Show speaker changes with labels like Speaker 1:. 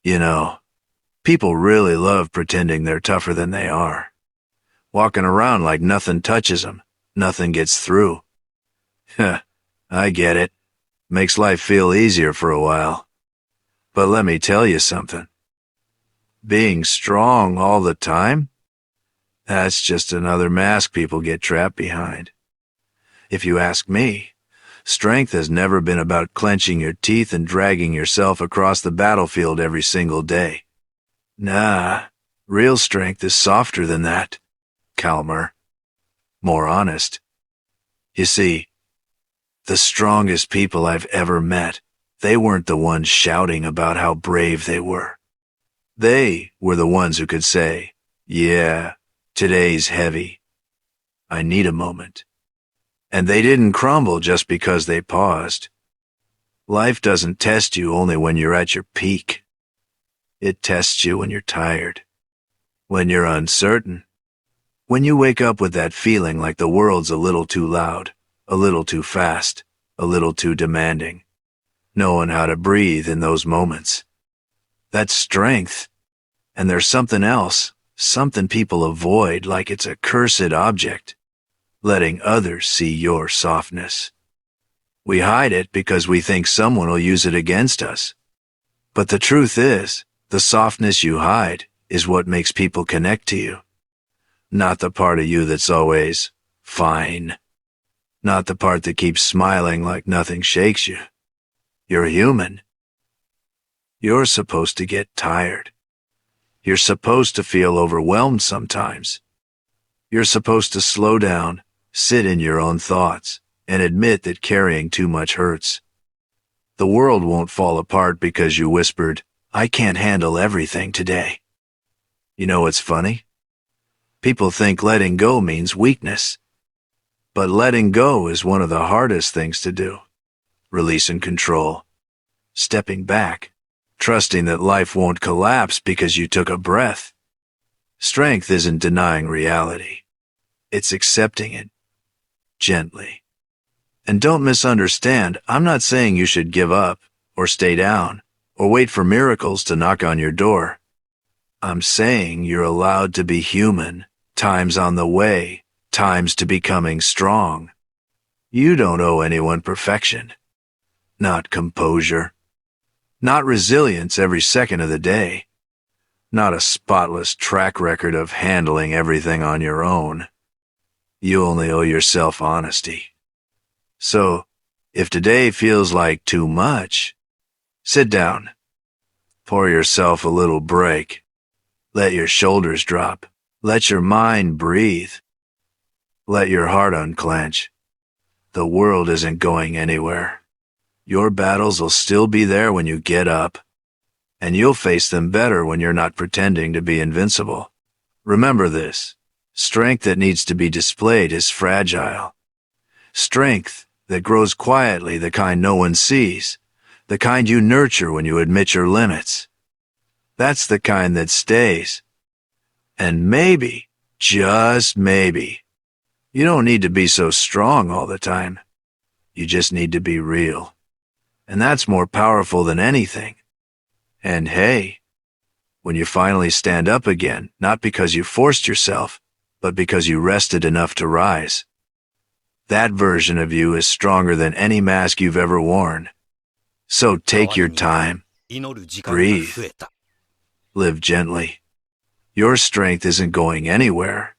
Speaker 1: You know, people really love pretending they're tougher than they are. Walking around like nothing touches them, nothing gets through. Heh, I get it. Makes life feel easier for a while. But let me tell you something. Being strong all the time? That's just another mask people get trapped behind. If you ask me, strength has never been about clenching your teeth and dragging yourself across the battlefield every single day. Nah, real strength is softer than that, calmer, more honest. You see, the strongest people I've ever met, they weren't the ones shouting about how brave they were. They were the ones who could say, "Yeah, today's heavy. I need a moment." And they didn't crumble just because they paused. Life doesn't test you only when you're at your peak. It tests you when you're tired, when you're uncertain, when you wake up with that feeling like the world's a little too loud, a little too fast, a little too demanding. Knowing how to breathe in those moments. That's strength. And there's something else, something people avoid like it's a cursed object. Letting others see your softness. We hide it because we think someone will use it against us. But the truth is, the softness you hide is what makes people connect to you. Not the part of you that's always fine. Not the part that keeps smiling like nothing shakes you. You're human. You're supposed to get tired. You're supposed to feel overwhelmed sometimes. You're supposed to slow down, sit in your own thoughts, and admit that carrying too much hurts. The world won't fall apart because you whispered, "I can't handle everything today." You know what's funny? People think letting go means weakness. But letting go is one of the hardest things to do. Releasing control. Stepping back. Trusting that life won't collapse because you took a breath. Strength isn't denying reality. It's accepting it. Gently. And don't misunderstand, I'm not saying you should give up, or stay down, or wait for miracles to knock on your door. I'm saying you're allowed to be human, times on the way, times to becoming strong. You don't owe anyone perfection. Not composure. Not resilience every second of the day. Not a spotless track record of handling everything on your own. You only owe yourself honesty. So, if today feels like too much, sit down. Pour yourself a little break. Let your shoulders drop. Let your mind breathe. Let your heart unclench. The world isn't going anywhere. Your battles will still be there when you get up, and you'll face them better when you're not pretending to be invincible. Remember this, strength that needs to be displayed is fragile. Strength that grows quietly, the kind no one sees, the kind you nurture when you admit your limits. That's the kind that stays. And maybe, just maybe, you don't need to be so strong all the time. You just need to be real. And that's more powerful than anything. And hey, when you finally stand up again, not because you forced yourself, but because you rested enough to rise, that version of you is stronger than any mask you've ever worn. So take your time. Breathe. Live gently. Your strength isn't going anywhere.